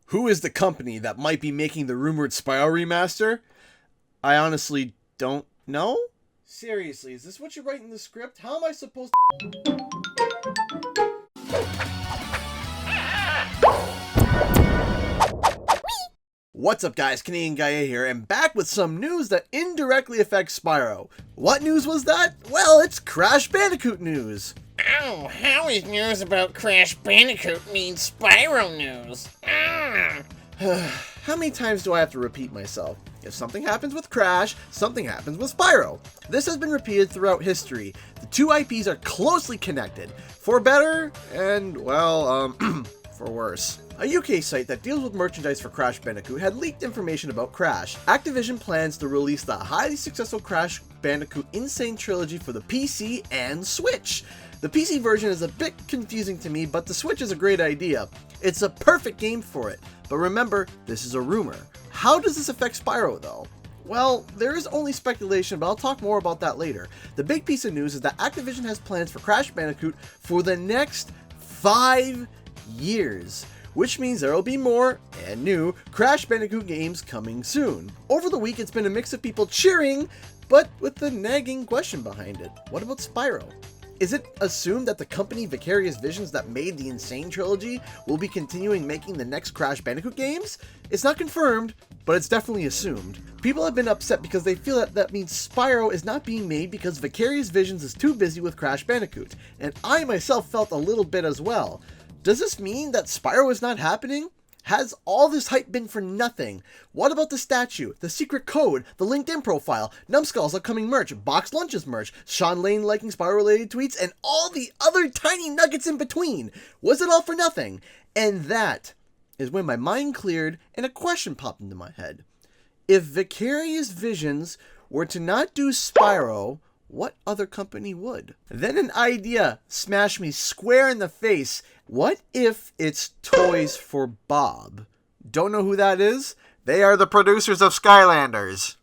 Who is the company that might be making the rumored Spyro Remaster? I honestly don't know. Seriously, is this what you write in the script? How am I supposed to... What's up guys, Canadian Gaia here, and back with some news that indirectly affects Spyro. What news was that? Well, it's Crash Bandicoot news. Oh, how is news about Crash Bandicoot mean Spyro news? How many times do I have to repeat myself? If something happens with Crash, something happens with Spyro. This has been repeated throughout history. The two IPs are closely connected, for better and, well, for worse. A UK site that deals with merchandise for Crash Bandicoot had leaked information about Crash. Activision plans to release the highly successful Crash Bandicoot Insane Trilogy for the PC and Switch. The PC version is a bit confusing to me, but the Switch is a great idea. It's a perfect game for it. But remember, this is a rumor. How does this affect Spyro though? Well, there is only speculation, but I'll talk more about that later. The big piece of news is that Activision has plans for Crash Bandicoot for the next 5 years. Which means there will be more and new Crash Bandicoot games coming soon. Over the week, it's been a mix of people cheering, but with the nagging question behind it. What about Spyro? Is it assumed that the company Vicarious Visions that made the Insane Trilogy will be continuing making the next Crash Bandicoot games? It's not confirmed, but it's definitely assumed. People have been upset because they feel that means Spyro is not being made because Vicarious Visions is too busy with Crash Bandicoot, and I myself felt a little bit as well. Does this mean that Spyro is not happening? Has all this hype been for nothing? What about the statue, the secret code, the LinkedIn profile, Numbskull's upcoming merch, Box Lunch's merch, Sean Lane liking Spyro-related tweets, and all the other tiny nuggets in between? Was it all for nothing? And that is when my mind cleared and a question popped into my head. If Vicarious Visions were to not do Spyro, what other company would? Then an idea smashed me square in the face. What if it's Toys for Bob? Don't know who that is? They are the producers of Skylanders.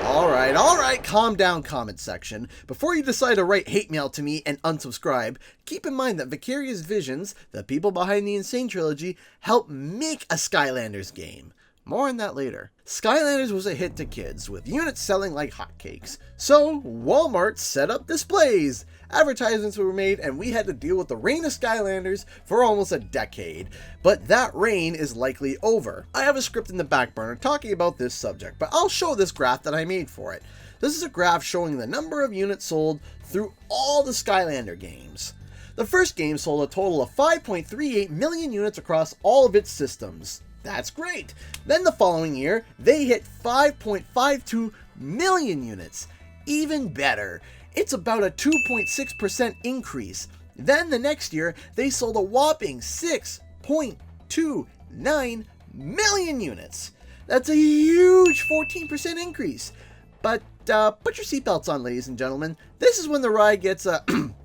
Alright, calm down, comment section. Before you decide to write hate mail to me and unsubscribe, keep in mind that Vicarious Visions, the people behind the Insane Trilogy, helped make a Skylanders game. More on that later. Skylanders was a hit to kids, with units selling like hotcakes. So, Walmart set up displays. Advertisements were made, and we had to deal with the reign of Skylanders for almost a decade. But that reign is likely over. I have a script in the back burner talking about this subject, but I'll show this graph that I made for it. This is a graph showing the number of units sold through all the Skylander games. The first game sold a total of 5.38 million units across all of its systems. That's great. Then the following year, they hit 5.52 million units. Even better. It's about a 2.6% increase. Then the next year, they sold a whopping 6.29 million units. That's a huge 14% increase. But put your seatbelts on, ladies and gentlemen. This is when the ride gets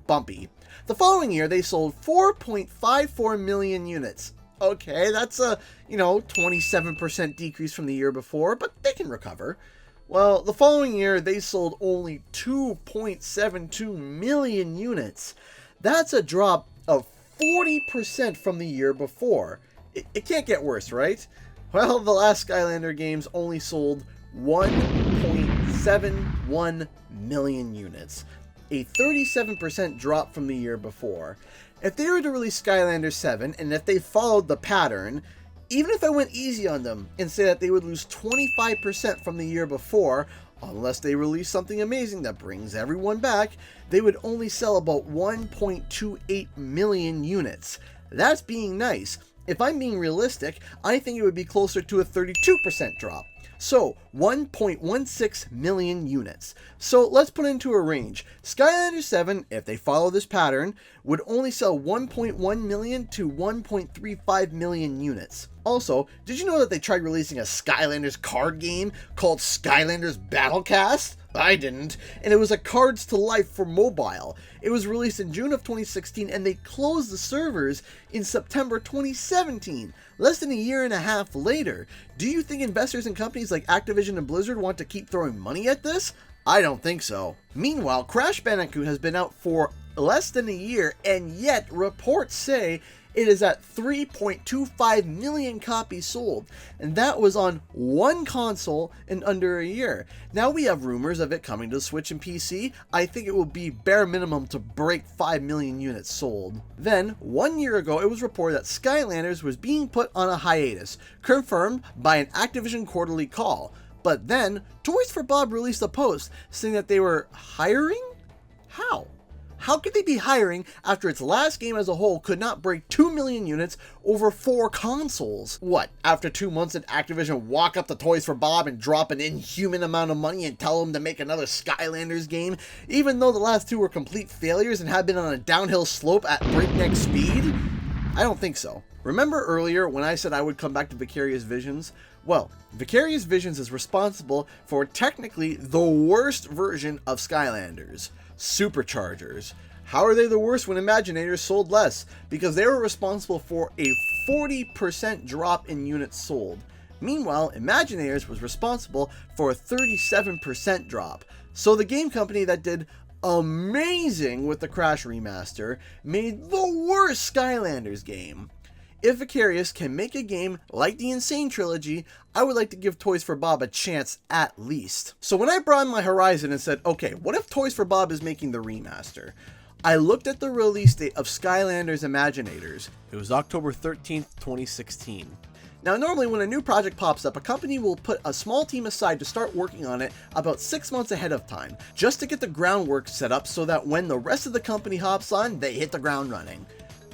bumpy. The following year, they sold 4.54 million units. Okay, that's a, 27% decrease from the year before, but they can recover. Well, the following year, they sold only 2.72 million units. That's a drop of 40% from the year before. It can't get worse, right? Well, the last Skylander games only sold 1.71 million units. A 37% drop from the year before. If they were to release Skylanders 7, and if they followed the pattern, even if I went easy on them and say that they would lose 25% from the year before, unless they release something amazing that brings everyone back, they would only sell about 1.28 million units. That's being nice. If I'm being realistic, I think it would be closer to a 32% drop. So, 1.16 million units. So, let's put it into a range. Skylanders 7, if they follow this pattern, would only sell 1.1 million to 1.35 million units. Also, did you know that they tried releasing a Skylanders card game called Skylanders Battlecast? I didn't, and it was a Cards to Life for mobile. It was released in June of 2016, and they closed the servers in September 2017, less than a year and a half later. Do you think investors in companies like Activision and Blizzard want to keep throwing money at this? I don't think so. Meanwhile, Crash Bandicoot has been out for less than a year, and yet reports say it is at 3.25 million copies sold, and that was on one console in under a year. Now we have rumors of it coming to Switch and PC. I think it will be bare minimum to break 5 million units sold. Then, 1 year ago, it was reported that Skylanders was being put on a hiatus, confirmed by an Activision quarterly call. But then, Toys for Bob released a post saying that they were hiring? How? How could they be hiring after its last game as a whole could not break 2 million units over 4 consoles? What, after 2 months did Activision walk up to Toys for Bob and drop an inhuman amount of money and tell them to make another Skylanders game, even though the last 2 were complete failures and had been on a downhill slope at breakneck speed? I don't think so. Remember earlier when I said I would come back to Vicarious Visions? Well, Vicarious Visions is responsible for technically the worst version of Skylanders. Superchargers. How are they the worst when Imaginators sold less? Because they were responsible for a 40% drop in units sold. Meanwhile, Imaginators was responsible for a 37% drop. So the game company that did amazing with the Crash Remaster made the worst Skylanders game. If Vicarious can make a game like the Insane Trilogy, I would like to give Toys for Bob a chance at least. So when I broadened my horizon and said, okay, what if Toys for Bob is making the remaster? I looked at the release date of Skylanders Imaginators. It was October 13th, 2016. Now, normally when a new project pops up, a company will put a small team aside to start working on it about 6 months ahead of time, just to get the groundwork set up so that when the rest of the company hops on, they hit the ground running.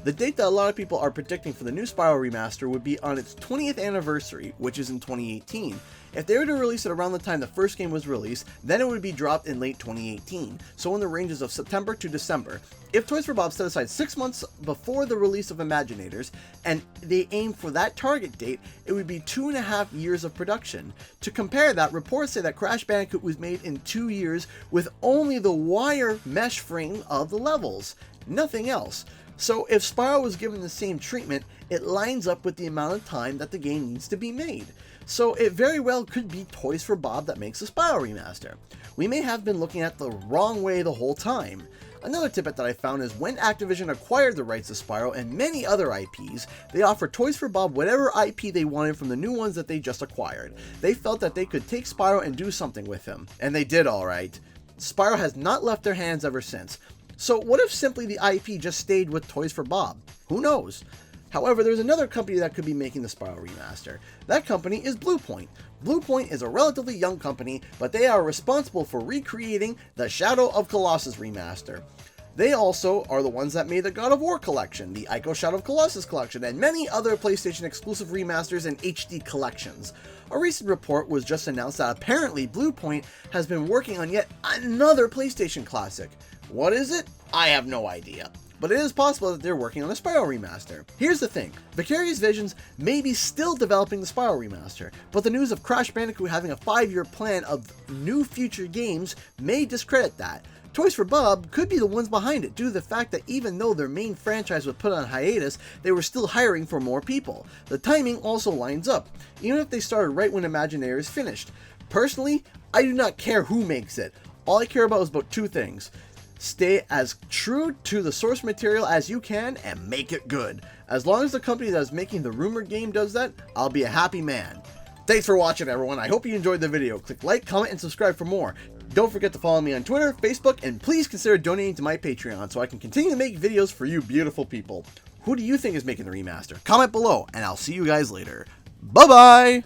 The date that a lot of people are predicting for the new Spyro Remaster would be on its 20th anniversary, which is in 2018. If they were to release it around the time the first game was released, then it would be dropped in late 2018, so in the ranges of September to December. If Toys for Bob set aside 6 months before the release of Imaginators, and they aim for that target date, it would be 2.5 years of production. To compare that, reports say that Crash Bandicoot was made in 2 years with only the wire mesh frame of the levels, nothing else. So if Spyro was given the same treatment, it lines up with the amount of time that the game needs to be made. So it very well could be Toys for Bob that makes the Spyro Remaster. We may have been looking at the wrong way the whole time. Another tidbit that I found is when Activision acquired the rights to Spyro and many other IPs, they offered Toys for Bob whatever IP they wanted from the new ones that they just acquired. They felt that they could take Spyro and do something with him. And they did alright. Spyro has not left their hands ever since. So what if simply the IP just stayed with Toys for Bob? Who knows? However, there's another company that could be making the Spyro Remaster. That company is Bluepoint. Bluepoint is a relatively young company, but they are responsible for recreating the Shadow of Colossus Remaster. They also are the ones that made the God of War collection, the Ico Shadow of Colossus collection, and many other PlayStation exclusive remasters and HD collections. A recent report was just announced that apparently Bluepoint has been working on yet another PlayStation classic. What is it? I have no idea. But it is possible that they're working on a Spyro Remaster. Here's the thing, Vicarious Visions may be still developing the Spyro Remaster, but the news of Crash Bandicoot having a 5-year plan of new future games may discredit that. Toys for Bob could be the ones behind it due to the fact that even though their main franchise was put on hiatus, they were still hiring for more people. The timing also lines up, even if they started right when Imagineers finished. Personally, I do not care who makes it. All I care about is about 2 things. Stay as true to the source material as you can and make it good. As long as the company that is making the rumored game does that, I'll be a happy man. Thanks for watching, everyone. I hope you enjoyed the video. Click like, comment, and subscribe for more. Don't forget to follow me on Twitter, Facebook, and please consider donating to my Patreon so I can continue to make videos for you beautiful people. Who do you think is making the remaster? Comment below, and I'll see you guys later. Bye-bye!